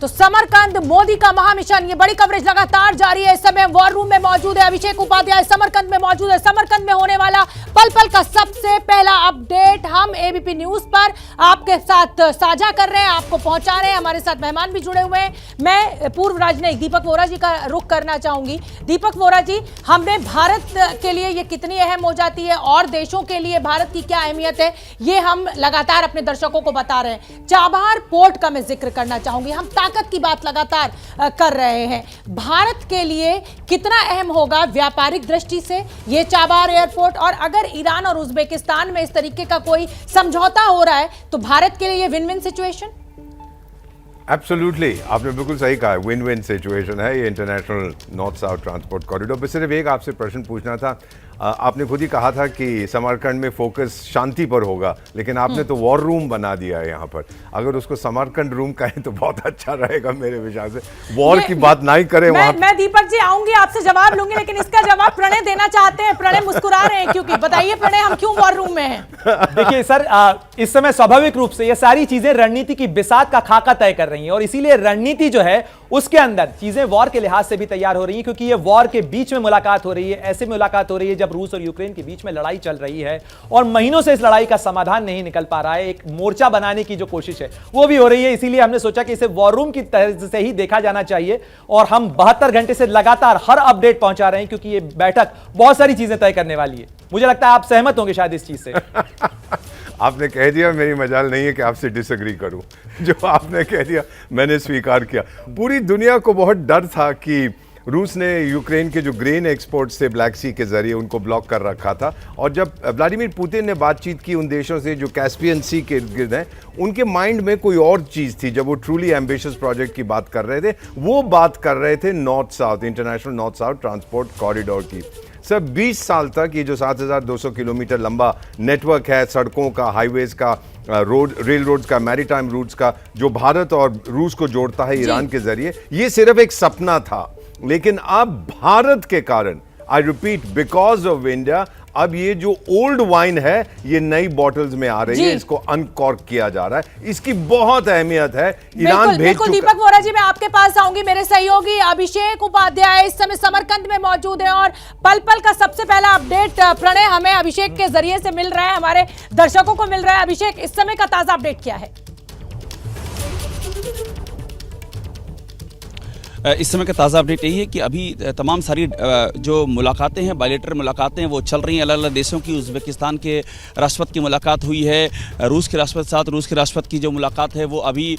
तो समरकंद मोदी का महामिशन, ये बड़ी कवरेज लगातार जारी है। इस समय वॉर रूम में मौजूद है अभिषेक उपाध्याय, समरकंद में मौजूद है। समरकंद में होने वाला पल पल का सबसे पहला अपडेट हम एबीपी न्यूज पर आपके साथ साझा कर रहे हैं, आपको पहुंचा रहे हैं। हमारे साथ मेहमान भी जुड़े हुए हैं। मैं पूर्व राजनयिक दीपक वोरा जी का रुख करना चाहूंगी। दीपक वोरा जी, हमने भारत के लिए ये कितनी अहम हो जाती है और देशों के लिए भारत की क्या अहमियत है, ये हम लगातार अपने दर्शकों को बता रहे हैं। चाबहार पोर्ट का मैं जिक्र करना चाहूंगी। हम ताकत की बात लगातार कर रहे हैं। भारत के लिए कितना अहम होगा व्यापारिक दृष्टि से ये चाबहार एयरपोर्ट, और अगर ईरान और उज्बेकिस्तान में इस तरीके का कोई समझौता हो रहा है तो भारत के लिए ये विन विन सिचुएशन? एब्सोल्युटली, आपने बिल्कुल सही कहा, विन विन सिचुएशन है ये international north south transport corridor. बस सिर्फ एक आपसे प्रश्न पूछना था। आपने खुद ही कहा था कि समरकंद में फोकस शांति पर होगा, लेकिन आपने तो वॉर रूम बना दिया है यहाँ पर। अगर उसको समरकंद रूम कहें तो बहुत अच्छा रहेगा मेरे विचार से। वॉर की बात नहीं करें वहाँ। मैं दीपक जी आऊंगी, आपसे जवाब लूंगी, लेकिन इसका जवाब प्रणय देना चाहते हैं। प्रणय मुस्कुरा रहे हैं क्योंकि, बताइए प्रणय, हम क्यों वॉर रूम में हैं? देखिए सर, इस समय स्वाभाविक रूप से ये सारी चीजें रणनीति की बिसात का खाका तय कर रही हैं, और इसीलिए रणनीति जो है उसके अंदर चीजें वॉर के लिहाज से भी तैयार हो रही हैं, क्योंकि ये वॉर के बीच में मुलाकात हो रही है। ऐसे मुलाकात हो रही है जब रूस और यूक्रेन के बीच में लड़ाई चल रही है और महीनों से इस लड़ाई का समाधान नहीं निकल पा रहा है। एक मोर्चा बनाने की जो कोशिश है वो भी हो रही है। इसीलिए हमने सोचा कि इसे वॉर रूम की तरह से ही देखा जाना चाहिए, और हम 72 घंटे से लगातार हर अपडेट पहुंचा रहे हैं, क्योंकि ये बैठक बहुत सारी चीजें तय करने वाली है। मुझे लगता है आप सहमत होंगे शायद इस चीज से। आपने कह दिया, मेरी मजाल नहीं है कि आपसे डिसएग्री करूं। जो आपने कह दिया मैंने स्वीकार किया। पूरी दुनिया को बहुत डर था कि रूस ने यूक्रेन के जो ग्रेन एक्सपोर्ट्स थे ब्लैक सी के जरिए उनको ब्लॉक कर रखा था, और जब व्लादिमीर पुतिन ने बातचीत की उन देशों से जो कैस्पियन सी के गिर्द हैं, उनके माइंड में कोई और चीज़ थी। जब वो ट्रूली एम्बिशियस प्रोजेक्ट की बात कर रहे थे, वो बात कर रहे थे north south, international north south transport corridor की। सर 20 साल तक ये जो 7200 किलोमीटर लंबा नेटवर्क है सड़कों का, हाईवेज का, रेल रोड्स का, मैरीटाइम रूट्स का, जो भारत और रूस को जोड़ता है ईरान के जरिए, ये सिर्फ एक सपना था। लेकिन अब भारत के कारण, I repeat, because of India, अब ये जो ओल्ड वाइन है ये नई बॉटल्स में आ रही है, इसको अनकॉर्क किया जा रहा है। इसकी बहुत अहमियत है। ईरान भेज चुका। दीपक वोरा जी, मैं आपके पास आऊंगी। मेरे सहयोगी अभिषेक उपाध्याय इस समय समरकंद में मौजूद है, और पल पल का सबसे पहला अपडेट प्रणय हमें अभिषेक के जरिए से मिल रहा है, हमारे दर्शकों को मिल रहा है। अभिषेक, इस समय का ताजा अपडेट क्या है? इस समय का ताज़ा अपडेट यही है कि अभी तमाम सारी जो मुलाकातें हैं, बायलेटरल मुलाकातें हैं, वो चल रही हैं अलग अलग देशों की। उज़्बेकिस्तान के राष्ट्रपति की मुलाकात हुई है, रूस के राष्ट्रपति के साथ रूस के राष्ट्रपति की जो मुलाकात है वो अभी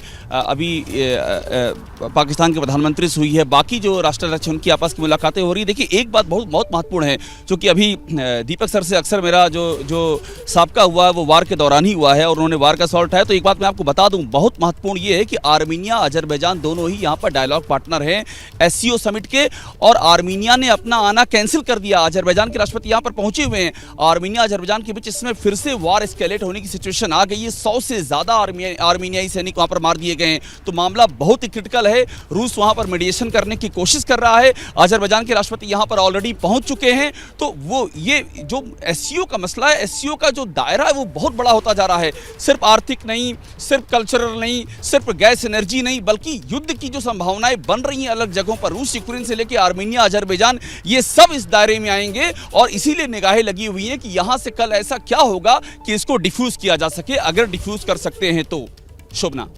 पाकिस्तान के प्रधानमंत्री से हुई है। बाकी जो राष्ट्राध्यक्ष उनकी आपस की मुलाकातें हो रही है। देखिए, एक बात बहुत महत्वपूर्ण है, क्योंकि अभी दीपक सर से अक्सर मेरा जो साबका हुआ है वो वार के दौरान ही हुआ है, और उन्होंने वार का सवाल उठाया। तो एक बात मैं आपको बता दूँ, बहुत महत्वपूर्ण ये है कि आर्मीनिया, अजरबैजान दोनों ही यहाँ पर डायलॉग पार्टनर हैं एससीओ समिट के, और आर्मीनिया ने अपना आना कैंसिल कर दिया। अजरबैजान के राष्ट्रपति यहां पर पहुंचे हुए हैं। आर्मीनिया अजरबैजान के बीच इसमें फिर से वार एस्केलेट होने की सिचुएशन आ गई है। 100 से ज्यादा आर्मीनियाई सैनिक वहां पर मार दिए गए हैं। तो मामला बहुत ही क्रिटिकल है। रूस वहां पर मीडिएशन करने की कोशिश कर रहा है। अजरबैजान के राष्ट्रपति यहां पर ऑलरेडी पहुंच चुके हैं। तो वो ये जो एससीओ का मसला है, एससीओ का जो दायरा है वो बहुत बड़ा होता जा रहा है। सिर्फ आर्थिक नहीं, सिर्फ कल्चरल नहीं, सिर्फ गैस एनर्जी नहीं, बल्कि युद्ध की जो संभावनाएं बन रही अलग जगहों पर, रूस यूक्रेन से लेकर आर्मीनिया, अजरबैजान, ये सब इस दायरे में आएंगे। और इसीलिए निगाहें लगी हुई हैं कि यहां से कल ऐसा क्या होगा कि इसको डिफ्यूज किया जा सके, अगर डिफ्यूज कर सकते हैं तो। शोभना।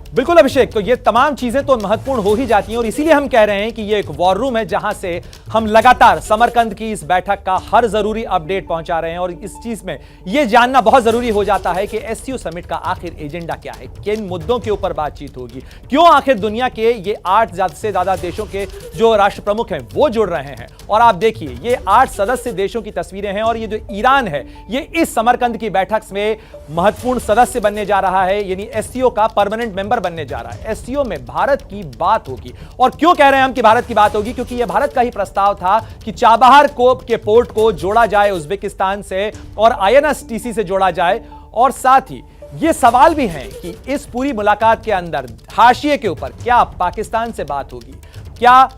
बिल्कुल अभिषेक, तो ये तमाम चीजें तो महत्वपूर्ण हो ही जाती हैं, और इसीलिए हम कह रहे हैं कि ये एक वॉर रूम है जहां से हम लगातार समरकंद की इस बैठक का हर जरूरी अपडेट पहुंचा रहे हैं। और इस चीज में यह जानना बहुत जरूरी हो जाता है कि एससीओ समिट का आखिर एजेंडा क्या है, किन मुद्दों के ऊपर बातचीत होगी, क्यों आखिर दुनिया के ये 8 से ज्यादा देशों के जो राष्ट्र प्रमुख हैं वो जुड़ रहे हैं। और आप देखिए, ये 8 सदस्य देशों की तस्वीरें हैं, और ये जो ईरान है ये इस समरकंद की बैठक में महत्वपूर्ण सदस्य बनने जा रहा है, यानी एससीओ का परमानेंट मेंबर बनने जा रहा है। एससीओ में भारत की बात होगी। और क्यों कह रहे हैं हम कि भारत की बात होगी? क्योंकि यह भारत का ही प्रस्ताव था कि चाबहार के पोर्ट को जोड़ा जाए उज्बेकिस्तान से, और आईएनएसटीसी से जोड़ा जाए। और साथ ही ये सवाल भी हैं कि इस पूरी मुलाकात के अंदर हाशिए के ऊपर क्या पाकिस्तान से बात होगी, क्या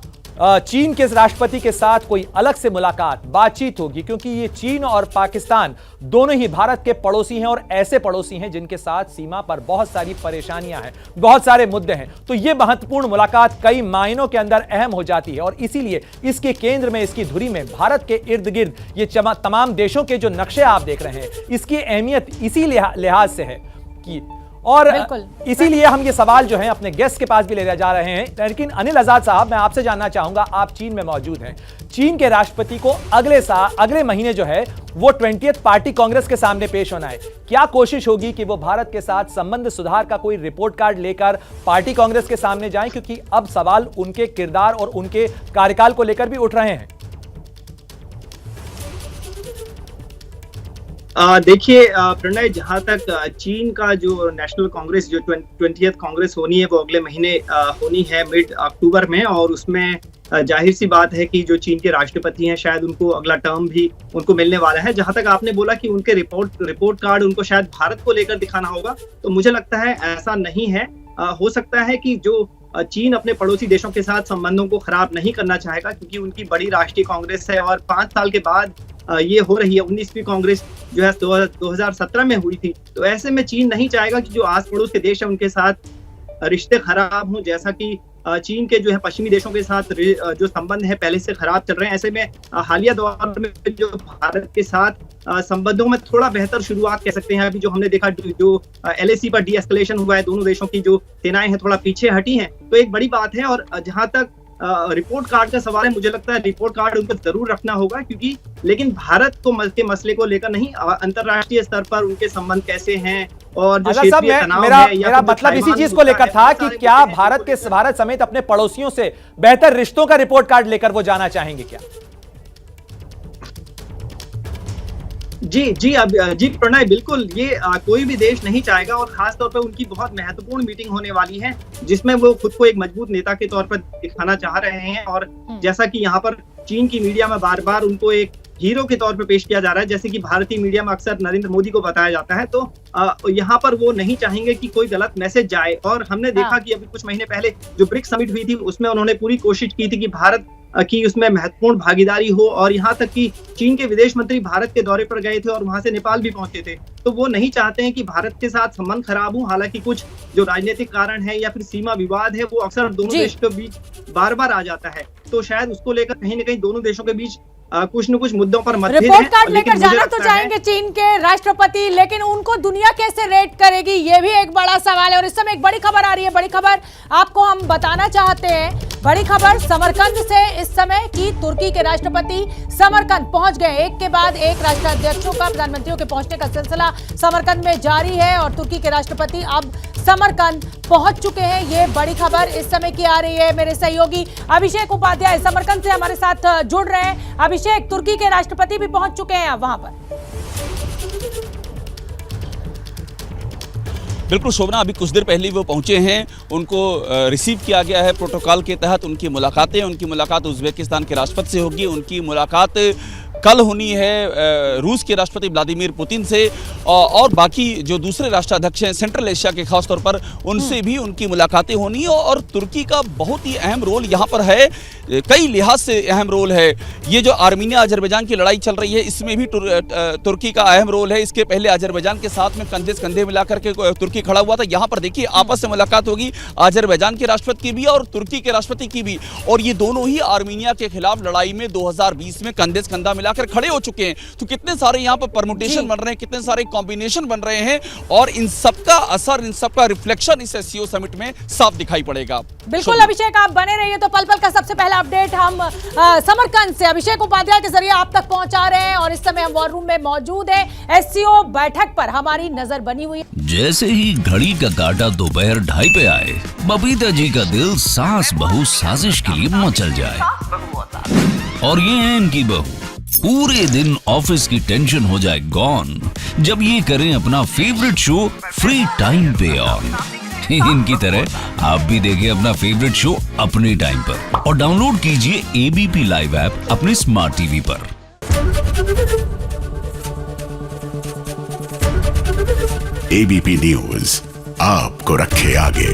चीन के राष्ट्रपति के साथ कोई अलग से मुलाकात, बातचीत होगी, क्योंकि ये चीन और पाकिस्तान दोनों ही भारत के पड़ोसी हैं और ऐसे पड़ोसी हैं जिनके साथ सीमा पर बहुत सारी परेशानियां हैं, बहुत सारे मुद्दे हैं। तो ये महत्वपूर्ण मुलाकात कई मायनों के अंदर अहम हो जाती है और इसीलिए इसके केंद्र में, इसकी धुरी में, भारत के इर्द गिर्द ये तमाम देशों के जो नक्शे आप देख रहे हैं, इसकी अहमियत इसी लिहाज से है कि और इसीलिए हम ये सवाल जो है अपने गेस्ट के पास भी ले जा रहे हैं। लेकिन अनिल आजाद साहब, मैं आपसे जानना चाहूंगा, आप चीन में मौजूद हैं, चीन के राष्ट्रपति को अगले महीने जो है वो 20th पार्टी कांग्रेस के सामने पेश होना है। क्या कोशिश होगी कि वो भारत के साथ संबंध सुधार का कोई रिपोर्ट कार्ड लेकर पार्टी कांग्रेस के सामने जाएं, क्योंकि अब सवाल उनके किरदार और उनके कार्यकाल को लेकर भी उठ रहे हैं। देखिए प्रणय, जहां तक चीन का जो नेशनल कांग्रेस जो 20th कांग्रेस होनी है वो अगले महीने होनी है मिड अक्टूबर में, और उसमें जाहिर सी बात है कि जो चीन के राष्ट्रपति हैं शायद उनको अगला टर्म भी उनको मिलने वाला है। जहां तक आपने बोला कि उनके रिपोर्ट कार्ड उनको शायद भारत को लेकर दिखाना होगा, तो मुझे लगता है ऐसा नहीं है। हो सकता है कि जो चीन अपने पड़ोसी देशों के साथ संबंधों को खराब नहीं करना चाहेगा, क्योंकि उनकी बड़ी राष्ट्रीय कांग्रेस है और 5 साल के बाद ये हो रही है। 19वीं कांग्रेस जो है 2017 में हुई थी। तो ऐसे में चीन नहीं चाहेगा कि जो आस पड़ोस के देश है उनके साथ रिश्ते खराब हों, जैसा कि चीन के जो है पश्चिमी देशों के साथ जो संबंध है पहले से खराब चल रहे हैं। ऐसे में हालिया दौर में जो भारत के साथ संबंधों में थोड़ा बेहतर शुरुआत कह सकते हैं। अभी जो हमने देखा जो LAC पर डी एस्केलेशन हुआ है, दोनों देशों की जो सेनाएं हैं थोड़ा पीछे हटी हैं, तो एक बड़ी बात है। और जहां तक रिपोर्ट कार्ड का सवाल है, मुझे लगता है रिपोर्ट कार्ड उनको जरूर रखना होगा, क्योंकि लेकिन भारत को के मसले को लेकर नहीं, अंतरराष्ट्रीय स्तर पर उनके संबंध कैसे हैं और जो क्षेत्रीय तनाव है, मेरा मतलब इसी चीज को लेकर था कि क्या भारत समेत अपने पड़ोसियों से बेहतर रिश्तों का रिपोर्ट कार्ड लेकर वो जाना चाहेंगे क्या? जी प्रणय, बिल्कुल ये कोई भी देश नहीं चाहेगा, और खास तौर पर उनकी बहुत महत्वपूर्ण मीटिंग होने वाली है जिसमें वो खुद को एक मजबूत नेता के तौर पर दिखाना चाह रहे हैं। और जैसा कि यहाँ पर चीन की मीडिया में बार बार उनको एक हीरो के तौर पर पेश किया जा रहा है, जैसे कि भारतीय मीडिया में अक्सर नरेंद्र मोदी को बताया जाता है, तो यहाँ पर वो नहीं चाहेंगे कि कोई गलत मैसेज जाए। और हमने देखा कि अभी कुछ महीने पहले जो ब्रिक्स समिट हुई थी उसमें उन्होंने पूरी कोशिश की थी कि भारत की उसमें महत्वपूर्ण भागीदारी हो, और यहाँ तक कि चीन के विदेश मंत्री भारत के दौरे पर गए थे और वहां से नेपाल भी पहुंचे थे। तो वो नहीं चाहते हैं कि भारत के साथ संबंध खराब हो। हालांकि कुछ जो राजनीतिक कारण है या फिर सीमा विवाद है वो अक्सर दोनों देशों के बीच बार बार आ जाता है, तो शायद उसको लेकर कहीं न कहीं दोनों देशों के बीच कुछ न कुछ मुद्दों पर मतभेद है। रिपोर्ट कार्ड लेकर जाना तो चाहेंगे चीन के राष्ट्रपति, लेकिन उनको दुनिया कैसे रेट करेगी, ये भी एक बड़ा सवाल है। और इस समय एक बड़ी खबर आ रही है, बड़ी खबर आपको हम बताना चाहते हैं। बड़ी खबर समरकंद से इस समय की तुर्की के राष्ट्रपति समरकंद पहुंच गए। एक के बाद एक राष्ट्राध्यक्षों का, प्रधानमंत्रियों के पहुंचने का सिलसिला समरकंद में जारी है और तुर्की के राष्ट्रपति अब समरकंद पहुंच चुके हैं। ये बड़ी खबर इस समय की आ रही है। मेरे सहयोगी अभिषेक उपाध्याय समरकंद से हमारे साथ जुड़ रहे हैं। अभिषेक, तुर्की के राष्ट्रपति भी पहुंच चुके हैं वहां पर। बिल्कुल शोभना, अभी कुछ देर पहले वो पहुंचे हैं, उनको रिसीव किया गया है प्रोटोकॉल के तहत। उनकी मुलाकात उज्बेकिस्तान के राष्ट्रपति से होगी। उनकी मुलाकात कल होनी है रूस के राष्ट्रपति व्लादिमीर पुतिन से, और बाकी जो दूसरे राष्ट्राध्यक्ष हैं सेंट्रल एशिया के खास तौर पर उनसे भी उनकी मुलाकातें होनी है। और तुर्की का बहुत ही अहम रोल यहाँ पर है, कई लिहाज से अहम रोल है। ये जो आर्मीनिया अजरबैजान की लड़ाई चल रही है इसमें भी तुर्की का अहम रोल है। इसके पहले अजरबैजान के साथ में कंधे से कंधे मिलाकर के तुर्की खड़ा हुआ था। यहाँ पर देखिए आपस में मुलाकात होगी अजरबैजान के राष्ट्रपति की भी और तुर्की के राष्ट्रपति की भी, और ये दोनों ही आर्मीनिया के खिलाफ लड़ाई में 2020 में कंधे से कंधा मिलाकर खड़े हो चुके हैं। तो कितने सारे यहाँ पर परमुटेशन बन रहे हैं, कितने सारे कॉम्बिनेशन बन रहे हैं, और इन सबका असर, इन सबका रिफ्लेक्शन इस SCO समिट में साफ दिखाई पड़ेगा। बिल्कुल अभिषेक, आप बने रहिए। तो पल पल का सबसे पहला अपडेट हम समरकंद से अभिषेक उपाध्याय के जरिए आप तक पहुंचा रहे हैं, और इस समय हम वॉर रूम में मौजूद है। SCO बैठक पर हमारी नजर बनी हुई है। जैसे ही घड़ी का काटा दोपहर 2:30 पे आए, बबीता जी का दिल सास बहू साजिश के लिए मचल जाए। और ये है इनकी बहू, पूरे दिन ऑफिस की टेंशन हो जाए गॉन जब ये करें अपना फेवरेट शो फ्री टाइम पे ऑन। इनकी तरह आप भी देखिए अपना फेवरेट शो अपने टाइम पर, और डाउनलोड कीजिए ABP लाइव ऐप अपने स्मार्ट टीवी पर। ABP न्यूज आपको रखे आगे।